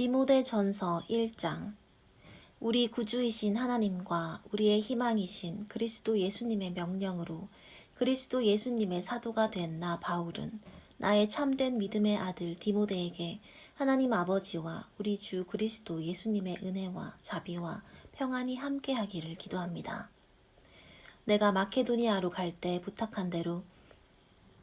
디모데전서 1장. 우리 구주이신 하나님과 우리의 희망이신 그리스도 예수님의 명령으로 그리스도 예수님의 사도가 된 나 바울은 나의 참된 믿음의 아들 디모데에게 하나님 아버지와 우리 주 그리스도 예수님의 은혜와 자비와 평안이 함께하기를 기도합니다. 내가 마케도니아로 갈 때 부탁한 대로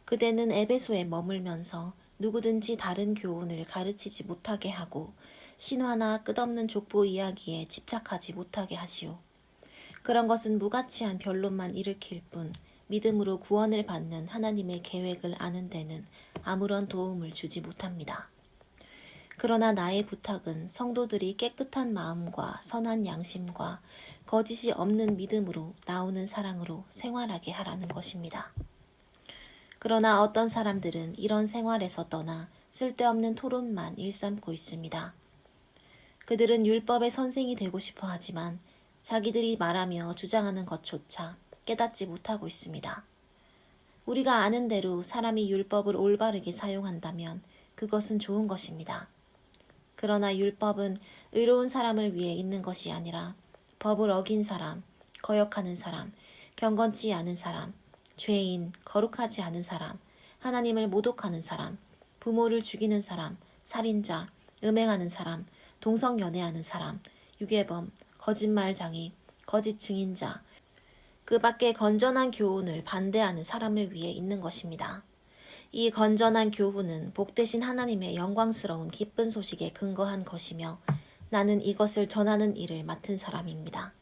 그대는 에베소에 머물면서 누구든지 다른 교훈을 가르치지 못하게 하고 신화나 끝없는 족보 이야기에 집착하지 못하게 하시오. 그런 것은 무가치한 변론만 일으킬 뿐 믿음으로 구원을 받는 하나님의 계획을 아는 데는 아무런 도움을 주지 못합니다. 그러나 나의 부탁은 성도들이 깨끗한 마음과 선한 양심과 거짓이 없는 믿음으로 나오는 사랑으로 생활하게 하라는 것입니다. 그러나 어떤 사람들은 이런 생활에서 떠나 쓸데없는 토론만 일삼고 있습니다. 그들은 율법의 선생이 되고 싶어 하지만 자기들이 말하며 주장하는 것조차 깨닫지 못하고 있습니다. 우리가 아는 대로 사람이 율법을 올바르게 사용한다면 그것은 좋은 것입니다. 그러나 율법은 의로운 사람을 위해 있는 것이 아니라 법을 어긴 사람, 거역하는 사람, 경건치 않은 사람, 죄인, 거룩하지 않은 사람, 하나님을 모독하는 사람, 부모를 죽이는 사람, 살인자, 음행하는 사람, 동성연애하는 사람, 유괴범, 거짓말장이, 거짓 증인자, 그 밖에 건전한 교훈을 반대하는 사람을 위해 있는 것입니다. 이 건전한 교훈은 복되신 하나님의 영광스러운 기쁜 소식에 근거한 것이며 나는 이것을 전하는 일을 맡은 사람입니다.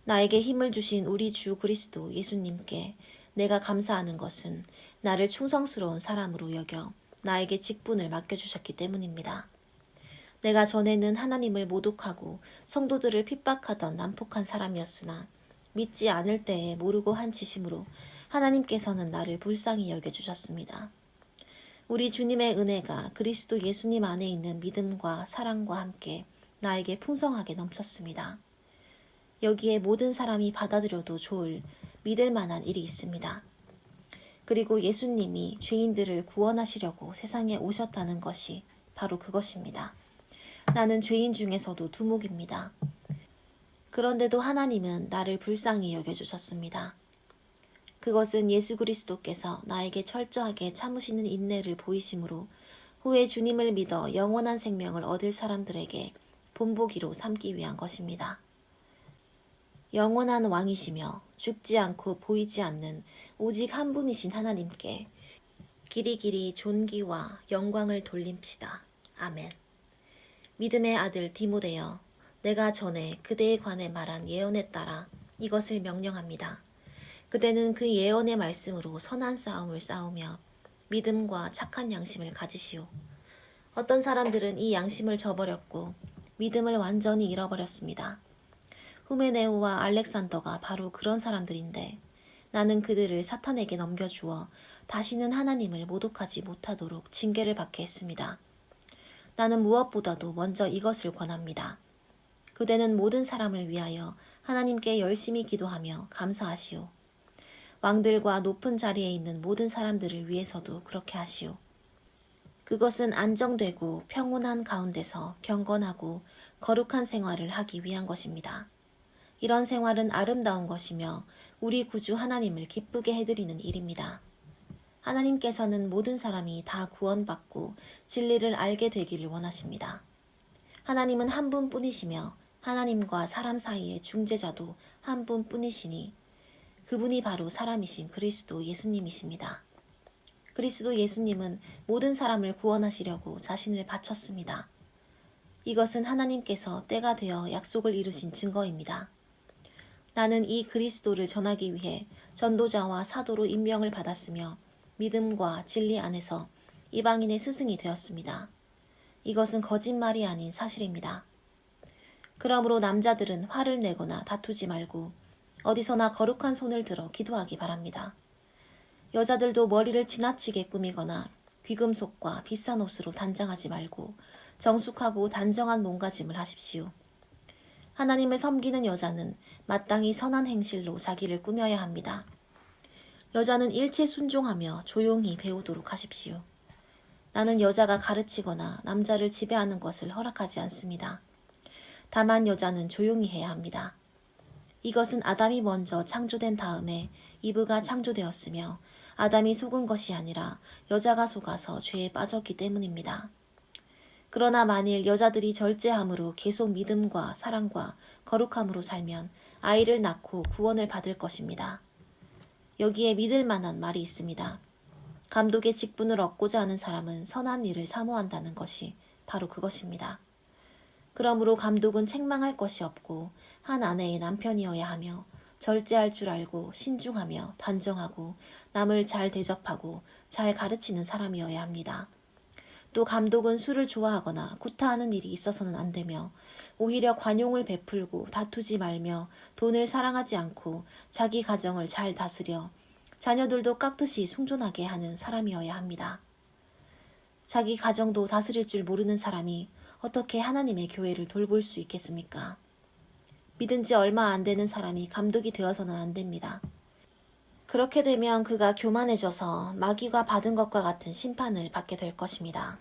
나에게 힘을 주신 우리 주 그리스도 예수님께 내가 감사하는 것은 나를 충성스러운 사람으로 여겨 나에게 직분을 맡겨주셨기 때문입니다. 내가 전에는 하나님을 모독하고 성도들을 핍박하던 난폭한 사람이었으나 믿지 않을 때에 모르고 한 짓임으로 하나님께서는 나를 불쌍히 여겨주셨습니다. 우리 주님의 은혜가 그리스도 예수님 안에 있는 믿음과 사랑과 함께 나에게 풍성하게 넘쳤습니다. 여기에 모든 사람이 받아들여도 좋을 믿을 만한 일이 있습니다. 그리고 예수님이 죄인들을 구원하시려고 세상에 오셨다는 것이 바로 그것입니다. 나는 죄인 중에서도 두목입니다. 그런데도 하나님은 나를 불쌍히 여겨주셨습니다. 그것은 예수 그리스도께서 나에게 철저하게 참으시는 인내를 보이심으로 후에 주님을 믿어 영원한 생명을 얻을 사람들에게 본보기로 삼기 위한 것입니다. 영원한 왕이시며 죽지 않고 보이지 않는 오직 한 분이신 하나님께 길이길이 존귀와 영광을 돌립시다. 아멘. 믿음의 아들 디모데여, 내가 전에 그대에 관해 말한 예언에 따라 이것을 명령합니다. 그대는 그 예언의 말씀으로 선한 싸움을 싸우며 믿음과 착한 양심을 가지시오. 어떤 사람들은 이 양심을 저버렸고 믿음을 완전히 잃어버렸습니다. 후메네오와 알렉산더가 바로 그런 사람들인데 나는 그들을 사탄에게 넘겨주어 다시는 하나님을 모독하지 못하도록 징계를 받게 했습니다. 나는 무엇보다도 먼저 이것을 권합니다. 그대는 모든 사람을 위하여 하나님께 열심히 기도하며 감사하시오. 왕들과 높은 자리에 있는 모든 사람들을 위해서도 그렇게 하시오. 그것은 안정되고 평온한 가운데서 경건하고 거룩한 생활을 하기 위한 것입니다. 이런 생활은 아름다운 것이며 우리 구주 하나님을 기쁘게 해드리는 일입니다. 하나님께서는 모든 사람이 다 구원받고 진리를 알게 되기를 원하십니다. 하나님은 한 분뿐이시며 하나님과 사람 사이의 중재자도 한 분뿐이시니 그분이 바로 사람이신 그리스도 예수님이십니다. 그리스도 예수님은 모든 사람을 구원하시려고 자신을 바쳤습니다. 이것은 하나님께서 때가 되어 약속을 이루신 증거입니다. 나는 이 그리스도를 전하기 위해 전도자와 사도로 임명을 받았으며 믿음과 진리 안에서 이방인의 스승이 되었습니다. 이것은 거짓말이 아닌 사실입니다. 그러므로 남자들은 화를 내거나 다투지 말고 어디서나 거룩한 손을 들어 기도하기 바랍니다. 여자들도 머리를 지나치게 꾸미거나 귀금속과 비싼 옷으로 단장하지 말고 정숙하고 단정한 몸가짐을 하십시오. 하나님을 섬기는 여자는 마땅히 선한 행실로 자기를 꾸며야 합니다. 여자는 일체 순종하며 조용히 배우도록 하십시오. 나는 여자가 가르치거나 남자를 지배하는 것을 허락하지 않습니다. 다만 여자는 조용히 해야 합니다. 이것은 아담이 먼저 창조된 다음에 이브가 창조되었으며 아담이 속은 것이 아니라 여자가 속아서 죄에 빠졌기 때문입니다. 그러나 만일 여자들이 절제함으로 계속 믿음과 사랑과 거룩함으로 살면 아이를 낳고 구원을 받을 것입니다. 여기에 믿을 만한 말이 있습니다. 감독의 직분을 얻고자 하는 사람은 선한 일을 사모한다는 것이 바로 그것입니다. 그러므로 감독은 책망할 것이 없고 한 아내의 남편이어야 하며 절제할 줄 알고 신중하며 단정하고 남을 잘 대접하고 잘 가르치는 사람이어야 합니다. 또 감독은 술을 좋아하거나 구타하는 일이 있어서는 안 되며 오히려 관용을 베풀고 다투지 말며 돈을 사랑하지 않고 자기 가정을 잘 다스려 자녀들도 깍듯이 순종하게 하는 사람이어야 합니다. 자기 가정도 다스릴 줄 모르는 사람이 어떻게 하나님의 교회를 돌볼 수 있겠습니까? 믿은 지 얼마 안 되는 사람이 감독이 되어서는 안 됩니다. 그렇게 되면 그가 교만해져서 마귀가 받은 것과 같은 심판을 받게 될 것입니다.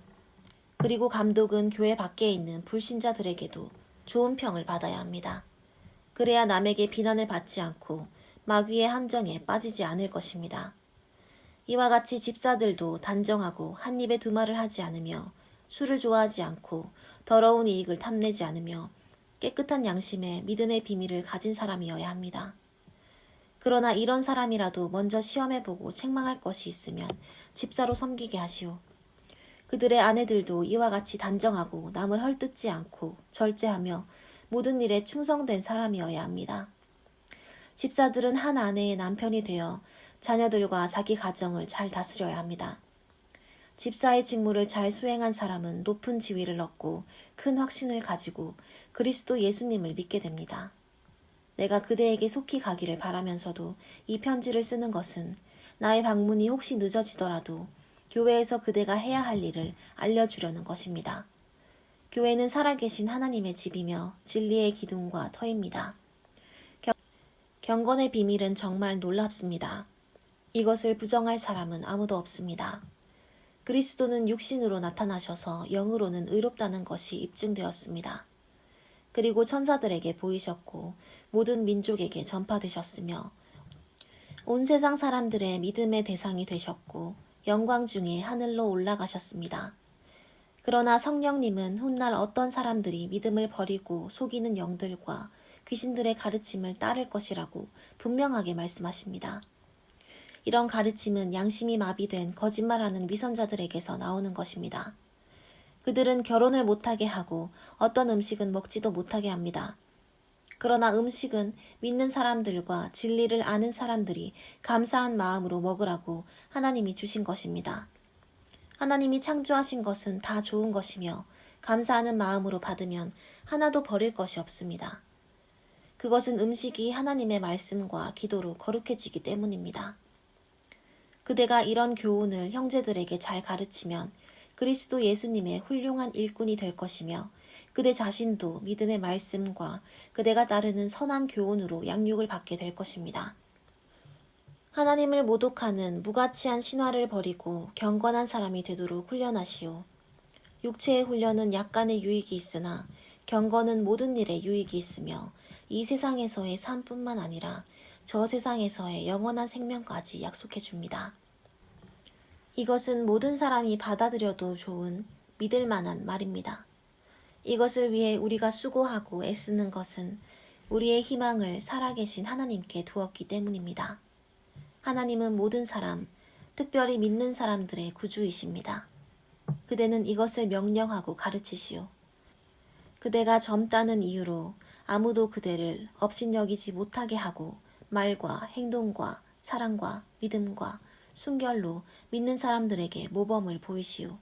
그리고 감독은 교회 밖에 있는 불신자들에게도 좋은 평을 받아야 합니다. 그래야 남에게 비난을 받지 않고 마귀의 함정에 빠지지 않을 것입니다. 이와 같이 집사들도 단정하고 한 입에 두 말을 하지 않으며 술을 좋아하지 않고 더러운 이익을 탐내지 않으며 깨끗한 양심에 믿음의 비밀을 가진 사람이어야 합니다. 그러나 이런 사람이라도 먼저 시험해보고 책망할 것이 있으면 집사로 섬기게 하시오. 그들의 아내들도 이와 같이 단정하고 남을 헐뜯지 않고 절제하며 모든 일에 충성된 사람이어야 합니다. 집사들은 한 아내의 남편이 되어 자녀들과 자기 가정을 잘 다스려야 합니다. 집사의 직무를 잘 수행한 사람은 높은 지위를 얻고 큰 확신을 가지고 그리스도 예수님을 믿게 됩니다. 내가 그대에게 속히 가기를 바라면서도 이 편지를 쓰는 것은 나의 방문이 혹시 늦어지더라도 교회에서 그대가 해야 할 일을 알려주려는 것입니다. 교회는 살아계신 하나님의 집이며 진리의 기둥과 터입니다. 경건의 비밀은 정말 놀랍습니다. 이것을 부정할 사람은 아무도 없습니다. 그리스도는 육신으로 나타나셔서 영으로는 의롭다는 것이 입증되었습니다. 그리고 천사들에게 보이셨고 모든 민족에게 전파되셨으며 온 세상 사람들의 믿음의 대상이 되셨고 영광 중에 하늘로 올라가셨습니다. 그러나 성령님은 훗날 어떤 사람들이 믿음을 버리고 속이는 영들과 귀신들의 가르침을 따를 것이라고 분명하게 말씀하십니다. 이런 가르침은 양심이 마비된 거짓말하는 위선자들에게서 나오는 것입니다. 그들은 결혼을 못하게 하고 어떤 음식은 먹지도 못하게 합니다. 그러나 음식은 믿는 사람들과 진리를 아는 사람들이 감사한 마음으로 먹으라고 하나님이 주신 것입니다. 하나님이 창조하신 것은 다 좋은 것이며 감사하는 마음으로 받으면 하나도 버릴 것이 없습니다. 그것은 음식이 하나님의 말씀과 기도로 거룩해지기 때문입니다. 그대가 이런 교훈을 형제들에게 잘 가르치면 그리스도 예수님의 훌륭한 일꾼이 될 것이며 그대 자신도 믿음의 말씀과 그대가 따르는 선한 교훈으로 양육을 받게 될 것입니다. 하나님을 모독하는 무가치한 신화를 버리고 경건한 사람이 되도록 훈련하시오. 육체의 훈련은 약간의 유익이 있으나 경건은 모든 일에 유익이 있으며 이 세상에서의 삶뿐만 아니라 저 세상에서의 영원한 생명까지 약속해 줍니다. 이것은 모든 사람이 받아들여도 좋은 믿을 만한 말입니다. 이것을 위해 우리가 수고하고 애쓰는 것은 우리의 희망을 살아계신 하나님께 두었기 때문입니다. 하나님은 모든 사람, 특별히 믿는 사람들의 구주이십니다. 그대는 이것을 명령하고 가르치시오. 그대가 젊다는 이유로 아무도 그대를 업신여기지 못하게 하고 말과 행동과 사랑과 믿음과 순결로 믿는 사람들에게 모범을 보이시오.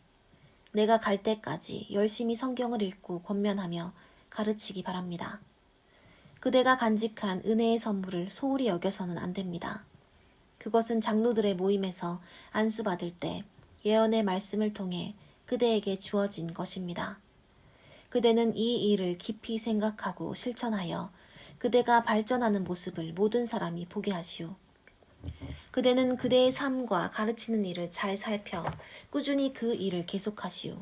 내가 갈 때까지 열심히 성경을 읽고 권면하며 가르치기 바랍니다. 그대가 간직한 은혜의 선물을 소홀히 여겨서는 안 됩니다. 그것은 장로들의 모임에서 안수받을 때 예언의 말씀을 통해 그대에게 주어진 것입니다. 그대는 이 일을 깊이 생각하고 실천하여 그대가 발전하는 모습을 모든 사람이 보게 하시오. 그대는 그대의 삶과 가르치는 일을 잘 살펴 꾸준히 그 일을 계속하시오.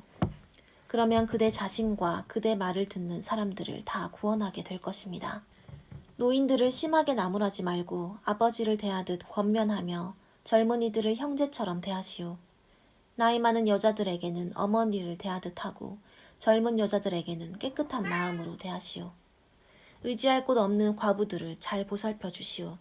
그러면 그대 자신과 그대 말을 듣는 사람들을 다 구원하게 될 것입니다. 노인들을 심하게 나무라지 말고 아버지를 대하듯 권면하며 젊은이들을 형제처럼 대하시오. 나이 많은 여자들에게는 어머니를 대하듯 하고 젊은 여자들에게는 깨끗한 마음으로 대하시오. 의지할 곳 없는 과부들을 잘 보살펴 주시오.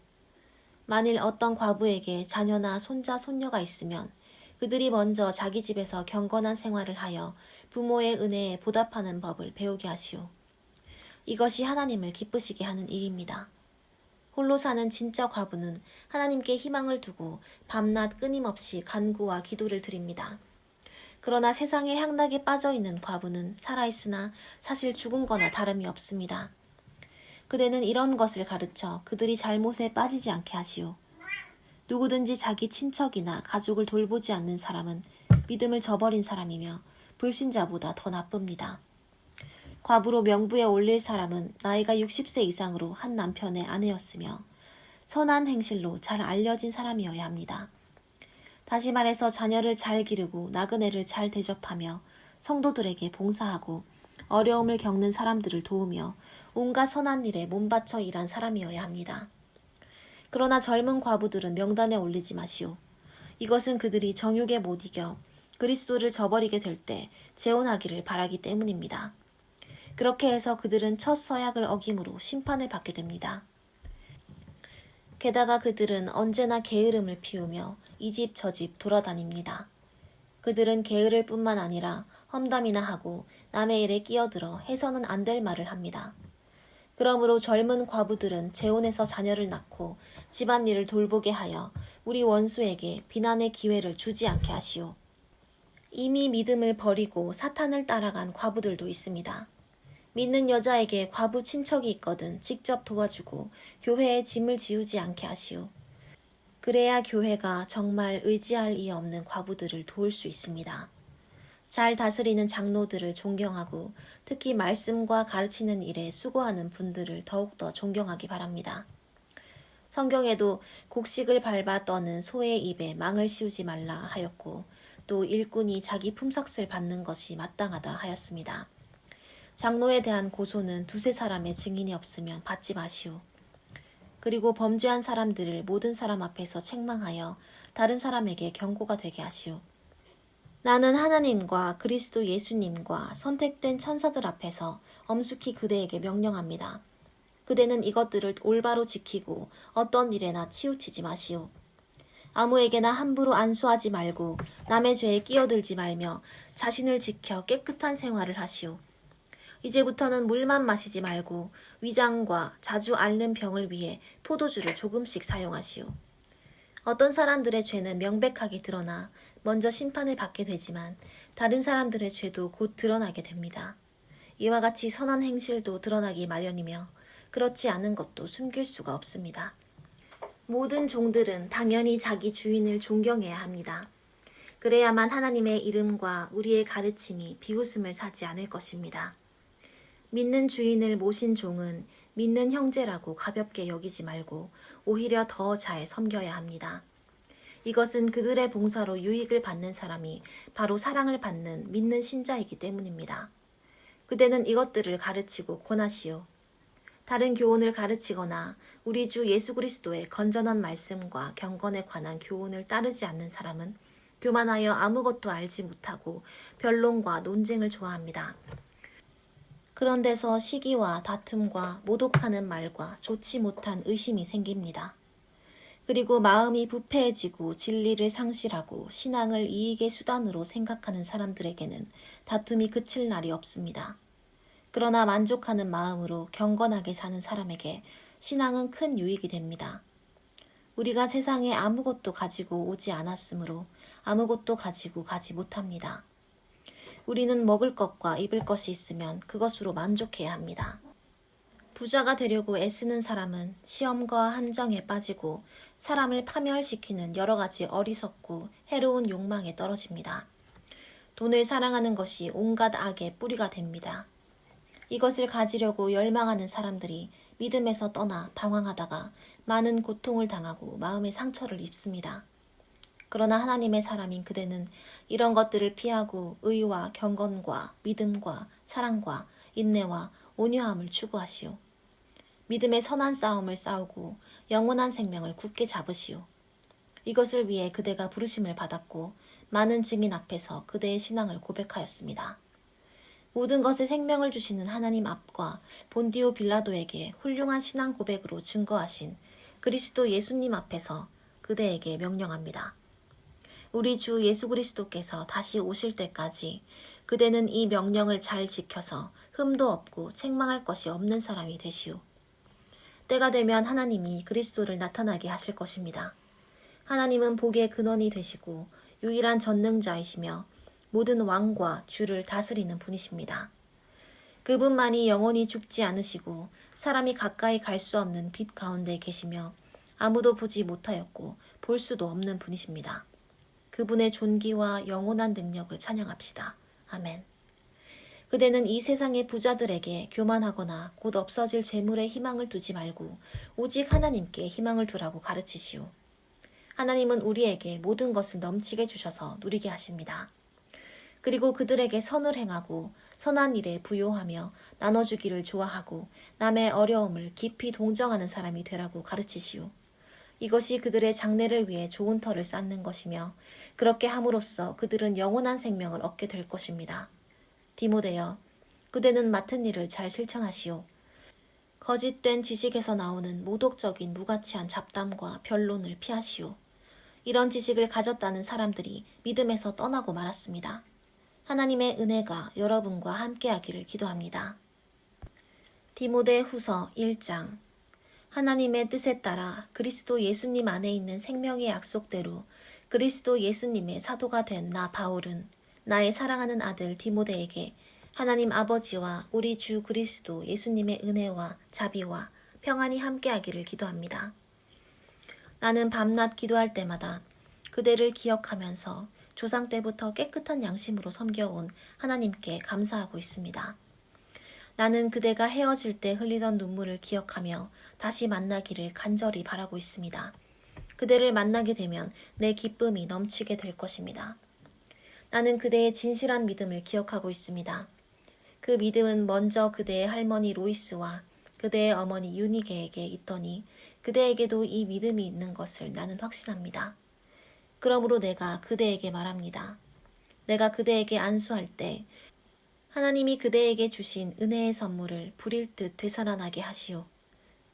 만일 어떤 과부에게 자녀나 손자, 손녀가 있으면 그들이 먼저 자기 집에서 경건한 생활을 하여 부모의 은혜에 보답하는 법을 배우게 하시오. 이것이 하나님을 기쁘시게 하는 일입니다. 홀로 사는 진짜 과부는 하나님께 희망을 두고 밤낮 끊임없이 간구와 기도를 드립니다. 그러나 세상의 향락에 빠져있는 과부는 살아있으나 사실 죽은 거나 다름이 없습니다. 그대는 이런 것을 가르쳐 그들이 잘못에 빠지지 않게 하시오. 누구든지 자기 친척이나 가족을 돌보지 않는 사람은 믿음을 저버린 사람이며 불신자보다 더 나쁩니다. 과부로 명부에 올릴 사람은 나이가 60세 이상으로 한 남편의 아내였으며 선한 행실로 잘 알려진 사람이어야 합니다. 다시 말해서 자녀를 잘 기르고 나그네를 잘 대접하며 성도들에게 봉사하고 어려움을 겪는 사람들을 도우며 온갖 선한 일에 몸바쳐 일한 사람이어야 합니다. 그러나 젊은 과부들은 명단에 올리지 마시오. 이것은 그들이 정욕에 못 이겨 그리스도를 저버리게 될 때 재혼하기를 바라기 때문입니다. 그렇게 해서 그들은 첫 서약을 어김으로 심판을 받게 됩니다. 게다가 그들은 언제나 게으름을 피우며 이 집 저 집 돌아다닙니다. 그들은 게으를 뿐만 아니라 험담이나 하고 남의 일에 끼어들어 해서는 안 될 말을 합니다. 그러므로 젊은 과부들은 재혼해서 자녀를 낳고 집안일을 돌보게 하여 우리 원수에게 비난의 기회를 주지 않게 하시오. 이미 믿음을 버리고 사탄을 따라간 과부들도 있습니다. 믿는 여자에게 과부 친척이 있거든 직접 도와주고 교회에 짐을 지우지 않게 하시오. 그래야 교회가 정말 의지할 이 없는 과부들을 도울 수 있습니다. 잘 다스리는 장로들을 존경하고 특히 말씀과 가르치는 일에 수고하는 분들을 더욱더 존경하기 바랍니다. 성경에도 곡식을 밟아 떠는 소의 입에 망을 씌우지 말라 하였고 또 일꾼이 자기 품삯을 받는 것이 마땅하다 하였습니다. 장로에 대한 고소는 두세 사람의 증인이 없으면 받지 마시오. 그리고 범죄한 사람들을 모든 사람 앞에서 책망하여 다른 사람에게 경고가 되게 하시오. 나는 하나님과 그리스도 예수님과 선택된 천사들 앞에서 엄숙히 그대에게 명령합니다. 그대는 이것들을 올바로 지키고 어떤 일에나 치우치지 마시오. 아무에게나 함부로 안수하지 말고 남의 죄에 끼어들지 말며 자신을 지켜 깨끗한 생활을 하시오. 이제부터는 물만 마시지 말고 위장과 자주 앓는 병을 위해 포도주를 조금씩 사용하시오. 어떤 사람들의 죄는 명백하게 드러나 먼저 심판을 받게 되지만 다른 사람들의 죄도 곧 드러나게 됩니다. 이와 같이 선한 행실도 드러나기 마련이며 그렇지 않은 것도 숨길 수가 없습니다. 모든 종들은 당연히 자기 주인을 존경해야 합니다. 그래야만 하나님의 이름과 우리의 가르침이 비웃음을 사지 않을 것입니다. 믿는 주인을 모신 종은 믿는 형제라고 가볍게 여기지 말고 오히려 더 잘 섬겨야 합니다. 이것은 그들의 봉사로 유익을 받는 사람이 바로 사랑을 받는 믿는 신자이기 때문입니다. 그대는 이것들을 가르치고 권하시오. 다른 교훈을 가르치거나 우리 주 예수 그리스도의 건전한 말씀과 경건에 관한 교훈을 따르지 않는 사람은 교만하여 아무것도 알지 못하고 변론과 논쟁을 좋아합니다. 그런 데서 시기와 다툼과 모독하는 말과 좋지 못한 의심이 생깁니다. 그리고 마음이 부패해지고 진리를 상실하고 신앙을 이익의 수단으로 생각하는 사람들에게는 다툼이 그칠 날이 없습니다. 그러나 만족하는 마음으로 경건하게 사는 사람에게 신앙은 큰 유익이 됩니다. 우리가 세상에 아무것도 가지고 오지 않았으므로 아무것도 가지고 가지 못합니다. 우리는 먹을 것과 입을 것이 있으면 그것으로 만족해야 합니다. 부자가 되려고 애쓰는 사람은 시험과 함정에 빠지고 사람을 파멸시키는 여러 가지 어리석고 해로운 욕망에 떨어집니다. 돈을 사랑하는 것이 온갖 악의 뿌리가 됩니다. 이것을 가지려고 열망하는 사람들이 믿음에서 떠나 방황하다가 많은 고통을 당하고 마음의 상처를 입습니다. 그러나 하나님의 사람인 그대는 이런 것들을 피하고 의와 경건과 믿음과 사랑과 인내와 온유함을 추구하시오. 믿음의 선한 싸움을 싸우고 영원한 생명을 굳게 잡으시오. 이것을 위해 그대가 부르심을 받았고 많은 증인 앞에서 그대의 신앙을 고백하였습니다. 모든 것에 생명을 주시는 하나님 앞과 본디오 빌라도에게 훌륭한 신앙 고백으로 증거하신 그리스도 예수님 앞에서 그대에게 명령합니다. 우리 주 예수 그리스도께서 다시 오실 때까지 그대는 이 명령을 잘 지켜서 흠도 없고 책망할 것이 없는 사람이 되시오. 때가 되면 하나님이 그리스도를 나타나게 하실 것입니다. 하나님은 복의 근원이 되시고 유일한 전능자이시며 모든 왕과 주를 다스리는 분이십니다. 그분만이 영원히 죽지 않으시고 사람이 가까이 갈 수 없는 빛 가운데 계시며 아무도 보지 못하였고 볼 수도 없는 분이십니다. 그분의 존귀와 영원한 능력을 찬양합시다. 아멘. 그대는 이 세상의 부자들에게 교만하거나 곧 없어질 재물에 희망을 두지 말고 오직 하나님께 희망을 두라고 가르치시오. 하나님은 우리에게 모든 것을 넘치게 주셔서 누리게 하십니다. 그리고 그들에게 선을 행하고 선한 일에 부요하며 나눠주기를 좋아하고 남의 어려움을 깊이 동정하는 사람이 되라고 가르치시오. 이것이 그들의 장래를 위해 좋은 터를 쌓는 것이며 그렇게 함으로써 그들은 영원한 생명을 얻게 될 것입니다. 디모데여, 그대는 맡은 일을 잘 실천하시오. 거짓된 지식에서 나오는 모독적인 무가치한 잡담과 변론을 피하시오. 이런 지식을 가졌다는 사람들이 믿음에서 떠나고 말았습니다. 하나님의 은혜가 여러분과 함께하기를 기도합니다. 디모데 후서 1장. 하나님의 뜻에 따라 그리스도 예수님 안에 있는 생명의 약속대로 그리스도 예수님의 사도가 된 나 바울은 나의 사랑하는 아들 디모데에게 하나님 아버지와 우리 주 그리스도 예수님의 은혜와 자비와 평안이 함께하기를 기도합니다. 나는 밤낮 기도할 때마다 그대를 기억하면서 조상 때부터 깨끗한 양심으로 섬겨온 하나님께 감사하고 있습니다. 나는 그대가 헤어질 때 흘리던 눈물을 기억하며 다시 만나기를 간절히 바라고 있습니다. 그대를 만나게 되면 내 기쁨이 넘치게 될 것입니다. 나는 그대의 진실한 믿음을 기억하고 있습니다. 그 믿음은 먼저 그대의 할머니 로이스와 그대의 어머니 유니게에게 있더니 그대에게도 이 믿음이 있는 것을 나는 확신합니다. 그러므로 내가 그대에게 말합니다. 내가 그대에게 안수할 때 하나님이 그대에게 주신 은혜의 선물을 부릴 듯 되살아나게 하시오.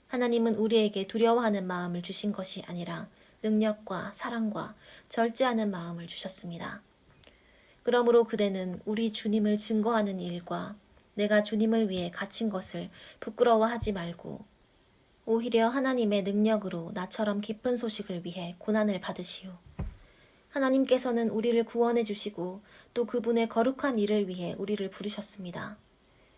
하나님은 우리에게 두려워하는 마음을 주신 것이 아니라 능력과 사랑과 절제하는 마음을 주셨습니다. 그러므로 그대는 우리 주님을 증거하는 일과 내가 주님을 위해 갇힌 것을 부끄러워하지 말고 오히려 하나님의 능력으로 나처럼 기쁜 소식을 위해 고난을 받으시오. 하나님께서는 우리를 구원해 주시고 또 그분의 거룩한 일을 위해 우리를 부르셨습니다.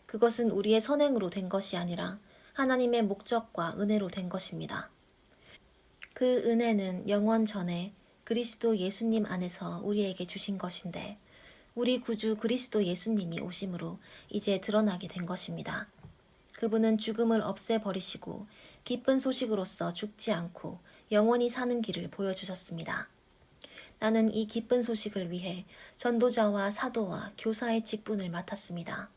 그것은 우리의 선행으로 된 것이 아니라 하나님의 목적과 은혜로 된 것입니다. 그 은혜는 영원 전에 그리스도 예수님 안에서 우리에게 주신 것인데 우리 구주 그리스도 예수님이 오심으로 이제 드러나게 된 것입니다. 그분은 죽음을 없애버리시고 기쁜 소식으로서 죽지 않고 영원히 사는 길을 보여주셨습니다. 나는 이 기쁜 소식을 위해 전도자와 사도와 교사의 직분을 맡았습니다.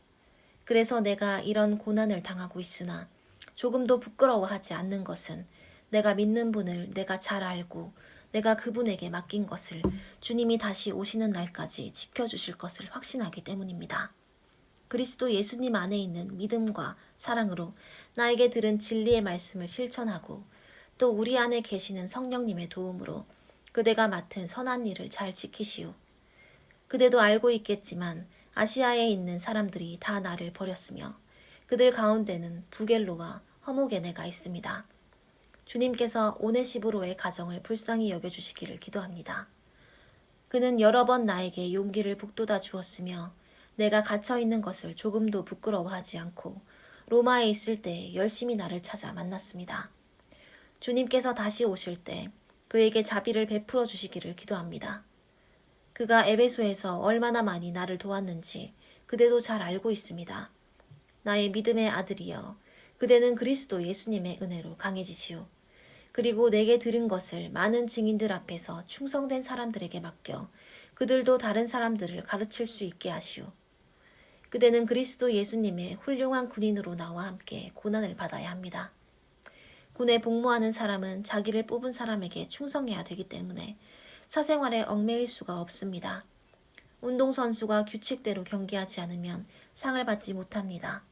그래서 내가 이런 고난을 당하고 있으나 조금도 부끄러워하지 않는 것은 내가 믿는 분을 내가 잘 알고 내가 그분에게 맡긴 것을 주님이 다시 오시는 날까지 지켜주실 것을 확신하기 때문입니다. 그리스도 예수님 안에 있는 믿음과 사랑으로 나에게 들은 진리의 말씀을 실천하고 또 우리 안에 계시는 성령님의 도움으로 그대가 맡은 선한 일을 잘 지키시오. 그대도 알고 있겠지만 아시아에 있는 사람들이 다 나를 버렸으며 그들 가운데는 부겔로와 허모게네가 있습니다. 주님께서 오네시브로의 가정을 불쌍히 여겨주시기를 기도합니다. 그는 여러 번 나에게 용기를 북돋아 주었으며 내가 갇혀있는 것을 조금도 부끄러워하지 않고 로마에 있을 때 열심히 나를 찾아 만났습니다. 주님께서 다시 오실 때 그에게 자비를 베풀어 주시기를 기도합니다. 그가 에베소에서 얼마나 많이 나를 도왔는지 그대도 잘 알고 있습니다. 나의 믿음의 아들이여, 그대는 그리스도 예수님의 은혜로 강해지시오. 그리고 내게 들은 것을 많은 증인들 앞에서 충성된 사람들에게 맡겨 그들도 다른 사람들을 가르칠 수 있게 하시오. 그대는 그리스도 예수님의 훌륭한 군인으로 나와 함께 고난을 받아야 합니다. 군에 복무하는 사람은 자기를 뽑은 사람에게 충성해야 되기 때문에 사생활에 얽매일 수가 없습니다. 운동선수가 규칙대로 경기하지 않으면 상을 받지 못합니다.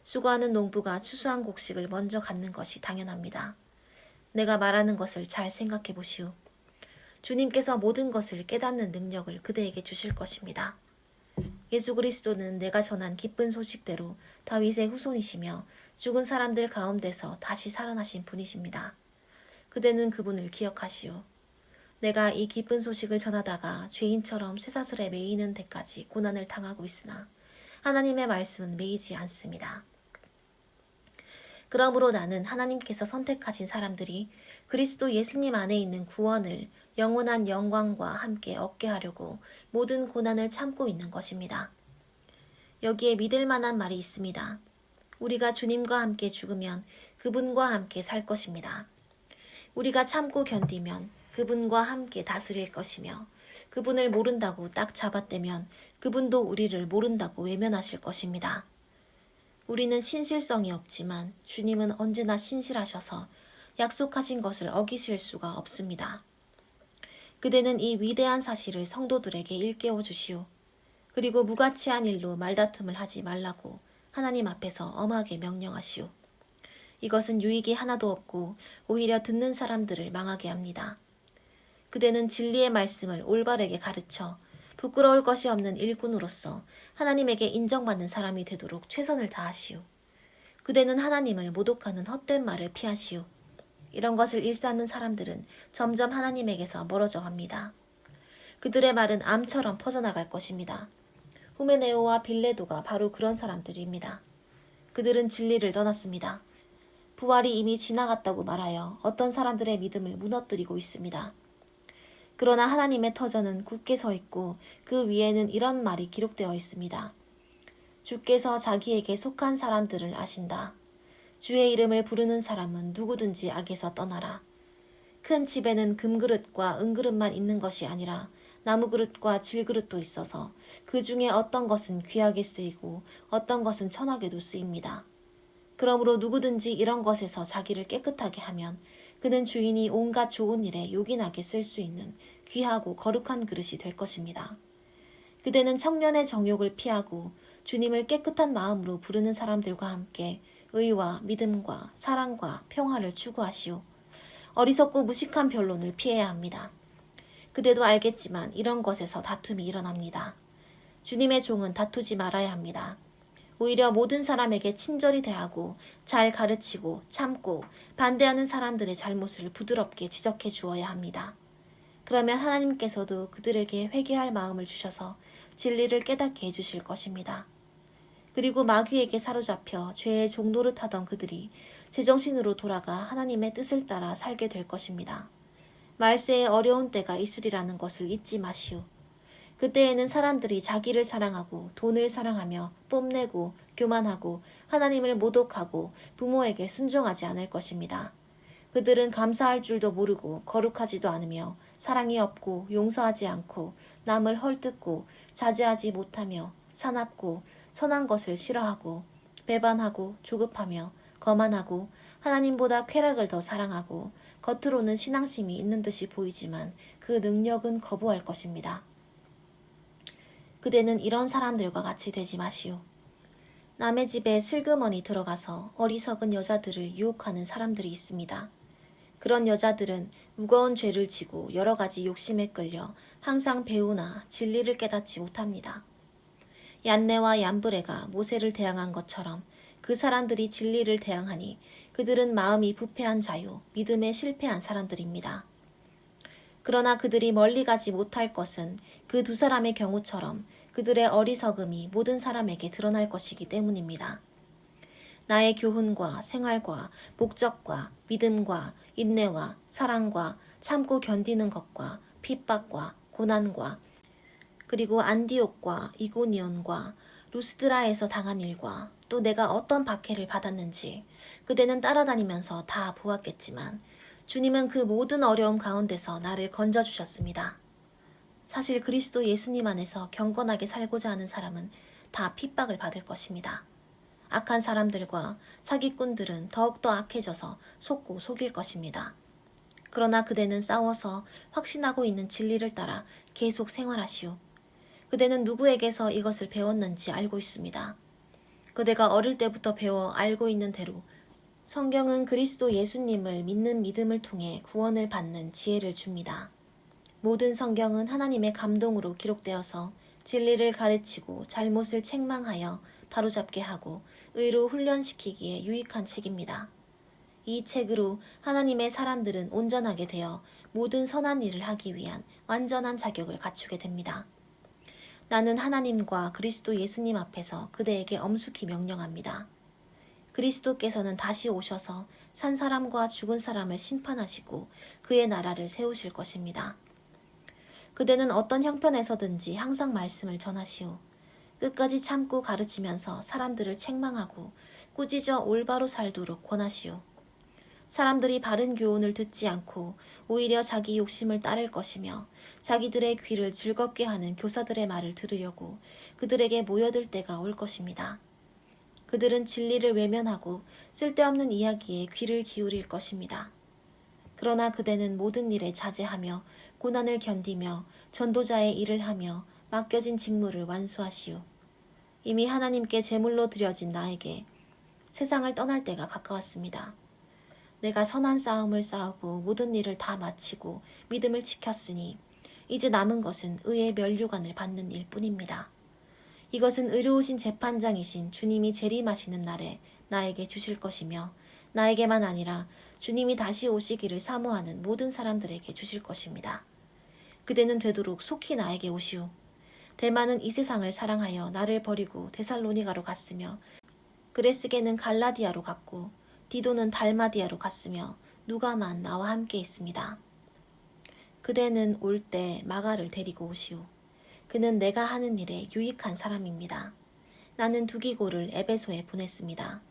수고하는 농부가 추수한 곡식을 먼저 갖는 것이 당연합니다. 내가 말하는 것을 잘 생각해 보시오. 주님께서 모든 것을 깨닫는 능력을 그대에게 주실 것입니다. 예수 그리스도는 내가 전한 기쁜 소식대로 다윗의 후손이시며 죽은 사람들 가운데서 다시 살아나신 분이십니다. 그대는 그분을 기억하시오. 내가 이 기쁜 소식을 전하다가 죄인처럼 쇠사슬에 매이는 데까지 고난을 당하고 있으나 하나님의 말씀은 매이지 않습니다. 그러므로 나는 하나님께서 선택하신 사람들이 그리스도 예수님 안에 있는 구원을 영원한 영광과 함께 얻게 하려고 모든 고난을 참고 있는 것입니다. 여기에 믿을 만한 말이 있습니다. 우리가 주님과 함께 죽으면 그분과 함께 살 것입니다. 우리가 참고 견디면 그분과 함께 다스릴 것이며 그분을 모른다고 딱 잡아떼면 그분도 우리를 모른다고 외면하실 것입니다. 우리는 신실성이 없지만 주님은 언제나 신실하셔서 약속하신 것을 어기실 수가 없습니다. 그대는 이 위대한 사실을 성도들에게 일깨워 주시오. 그리고 무가치한 일로 말다툼을 하지 말라고 하나님 앞에서 엄하게 명령하시오. 이것은 유익이 하나도 없고 오히려 듣는 사람들을 망하게 합니다. 그대는 진리의 말씀을 올바르게 가르쳐 부끄러울 것이 없는 일꾼으로서 하나님에게 인정받는 사람이 되도록 최선을 다하시오. 그대는 하나님을 모독하는 헛된 말을 피하시오. 이런 것을 일삼는 사람들은 점점 하나님에게서 멀어져 갑니다. 그들의 말은 암처럼 퍼져나갈 것입니다. 후메네오와 빌레도가 바로 그런 사람들입니다. 그들은 진리를 떠났습니다. 부활이 이미 지나갔다고 말하여 어떤 사람들의 믿음을 무너뜨리고 있습니다. 그러나 하나님의 터전은 굳게 서 있고 그 위에는 이런 말이 기록되어 있습니다. 주께서 자기에게 속한 사람들을 아신다. 주의 이름을 부르는 사람은 누구든지 악에서 떠나라. 큰 집에는 금그릇과 은그릇만 있는 것이 아니라 나무그릇과 질그릇도 있어서 그 중에 어떤 것은 귀하게 쓰이고 어떤 것은 천하게도 쓰입니다. 그러므로 누구든지 이런 것에서 자기를 깨끗하게 하면 그는 주인이 온갖 좋은 일에 요긴하게 쓸 수 있는 귀하고 거룩한 그릇이 될 것입니다. 그대는 청년의 정욕을 피하고 주님을 깨끗한 마음으로 부르는 사람들과 함께 의와 믿음과 사랑과 평화를 추구하시오. 어리석고 무식한 변론을 피해야 합니다. 그대도 알겠지만 이런 것에서 다툼이 일어납니다. 주님의 종은 다투지 말아야 합니다. 오히려 모든 사람에게 친절히 대하고 잘 가르치고 참고 반대하는 사람들의 잘못을 부드럽게 지적해 주어야 합니다. 그러면 하나님께서도 그들에게 회개할 마음을 주셔서 진리를 깨닫게 해주실 것입니다. 그리고 마귀에게 사로잡혀 죄의 종노릇 하던 그들이 제정신으로 돌아가 하나님의 뜻을 따라 살게 될 것입니다. 말세에 어려운 때가 있으리라는 것을 잊지 마시오. 그때에는 사람들이 자기를 사랑하고 돈을 사랑하며 뽐내고 교만하고 하나님을 모독하고 부모에게 순종하지 않을 것입니다. 그들은 감사할 줄도 모르고 거룩하지도 않으며 사랑이 없고 용서하지 않고 남을 헐뜯고 자제하지 못하며 사납고 선한 것을 싫어하고 배반하고 조급하며 거만하고 하나님보다 쾌락을 더 사랑하고 겉으로는 신앙심이 있는 듯이 보이지만 그 능력은 거부할 것입니다. 그대는 이런 사람들과 같이 되지 마시오. 남의 집에 슬그머니 들어가서 어리석은 여자들을 유혹하는 사람들이 있습니다. 그런 여자들은 무거운 죄를 지고 여러 가지 욕심에 끌려 항상 배우나 진리를 깨닫지 못합니다. 얀네와 얀브레가 모세를 대항한 것처럼 그 사람들이 진리를 대항하니 그들은 마음이 부패한 자요, 믿음에 실패한 사람들입니다. 그러나 그들이 멀리 가지 못할 것은 그 두 사람의 경우처럼 그들의 어리석음이 모든 사람에게 드러날 것이기 때문입니다. 나의 교훈과 생활과 목적과 믿음과 인내와 사랑과 참고 견디는 것과 핍박과 고난과 그리고 안디옥과 이고니온과 루스드라에서 당한 일과 또 내가 어떤 박해를 받았는지 그대는 따라다니면서 다 보았겠지만 주님은 그 모든 어려움 가운데서 나를 건져주셨습니다. 사실 그리스도 예수님 안에서 경건하게 살고자 하는 사람은 다 핍박을 받을 것입니다. 악한 사람들과 사기꾼들은 더욱더 악해져서 속고 속일 것입니다. 그러나 그대는 싸워서 확신하고 있는 진리를 따라 계속 생활하시오. 그대는 누구에게서 이것을 배웠는지 알고 있습니다. 그대가 어릴 때부터 배워 알고 있는 대로 성경은 그리스도 예수님을 믿는 믿음을 통해 구원을 받는 지혜를 줍니다. 모든 성경은 하나님의 감동으로 기록되어서 진리를 가르치고 잘못을 책망하여 바로잡게 하고 의로 훈련시키기에 유익한 책입니다. 이 책으로 하나님의 사람들은 온전하게 되어 모든 선한 일을 하기 위한 완전한 자격을 갖추게 됩니다. 나는 하나님과 그리스도 예수님 앞에서 그대에게 엄숙히 명령합니다. 그리스도께서는 다시 오셔서 산 사람과 죽은 사람을 심판하시고 그의 나라를 세우실 것입니다. 그대는 어떤 형편에서든지 항상 말씀을 전하시오. 끝까지 참고 가르치면서 사람들을 책망하고 꾸짖어 올바로 살도록 권하시오. 사람들이 바른 교훈을 듣지 않고 오히려 자기 욕심을 따를 것이며 자기들의 귀를 즐겁게 하는 교사들의 말을 들으려고 그들에게 모여들 때가 올 것입니다. 그들은 진리를 외면하고 쓸데없는 이야기에 귀를 기울일 것입니다. 그러나 그대는 모든 일에 자제하며 고난을 견디며 전도자의 일을 하며 맡겨진 직무를 완수하시오. 이미 하나님께 제물로 드려진 나에게 세상을 떠날 때가 가까웠습니다. 내가 선한 싸움을 싸우고 모든 일을 다 마치고 믿음을 지켰으니 이제 남은 것은 의의 면류관을 받는 일뿐입니다. 이것은 의로우신 재판장이신 주님이 재림하시는 날에 나에게 주실 것이며 나에게만 아니라 주님이 다시 오시기를 사모하는 모든 사람들에게 주실 것입니다. 그대는 되도록 속히 나에게 오시오. 데마는 이 세상을 사랑하여 나를 버리고 데살로니가로 갔으며 그레스게는 갈라디아로 갔고 디도는 달마디아로 갔으며 누가만 나와 함께 있습니다. 그대는 올 때 마가를 데리고 오시오. 그는 내가 하는 일에 유익한 사람입니다. 나는 두기고를 에베소에 보냈습니다.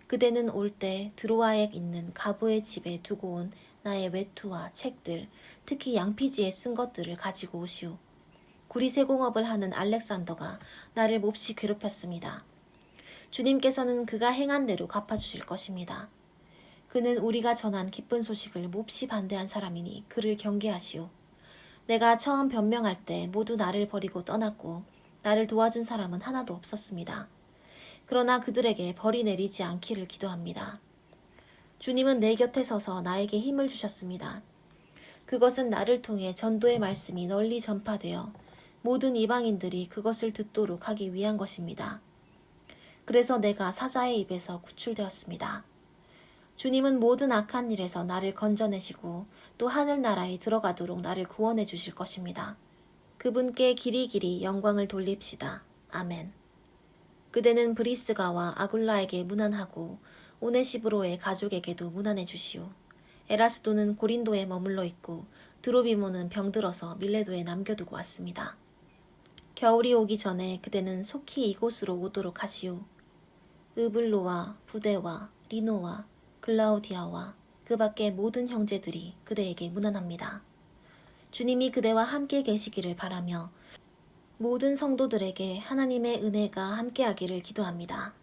그대는 올 때 드로아에 있는 가부의 집에 두고 온 나의 외투와 책들, 특히 양피지에 쓴 것들을 가지고 오시오. 구리세공업을 하는 알렉산더가 나를 몹시 괴롭혔습니다. 주님께서는 그가 행한 대로 갚아주실 것입니다. 그는 우리가 전한 기쁜 소식을 몹시 반대한 사람이니 그를 경계하시오. 내가 처음 변명할 때 모두 나를 버리고 떠났고 나를 도와준 사람은 하나도 없었습니다. 그러나 그들에게 벌이 내리지 않기를 기도합니다. 주님은 내 곁에 서서 나에게 힘을 주셨습니다. 그것은 나를 통해 전도의 말씀이 널리 전파되어 모든 이방인들이 그것을 듣도록 하기 위한 것입니다. 그래서 내가 사자의 입에서 구출되었습니다. 주님은 모든 악한 일에서 나를 건져내시고 또 하늘나라에 들어가도록 나를 구원해 주실 것입니다. 그분께 길이길이 영광을 돌립시다. 아멘. 그대는 브리스가와 아굴라에게 문안하고 오네시브로의 가족에게도 문안해 주시오. 에라스도는 고린도에 머물러 있고 드로비모는 병들어서 밀레도에 남겨두고 왔습니다. 겨울이 오기 전에 그대는 속히 이곳으로 오도록 하시오. 으블로와 부데와 리노와 글라우디아와 그 밖의 모든 형제들이 그대에게 문안합니다. 주님이 그대와 함께 계시기를 바라며 모든 성도들에게 하나님의 은혜가 함께하기를 기도합니다.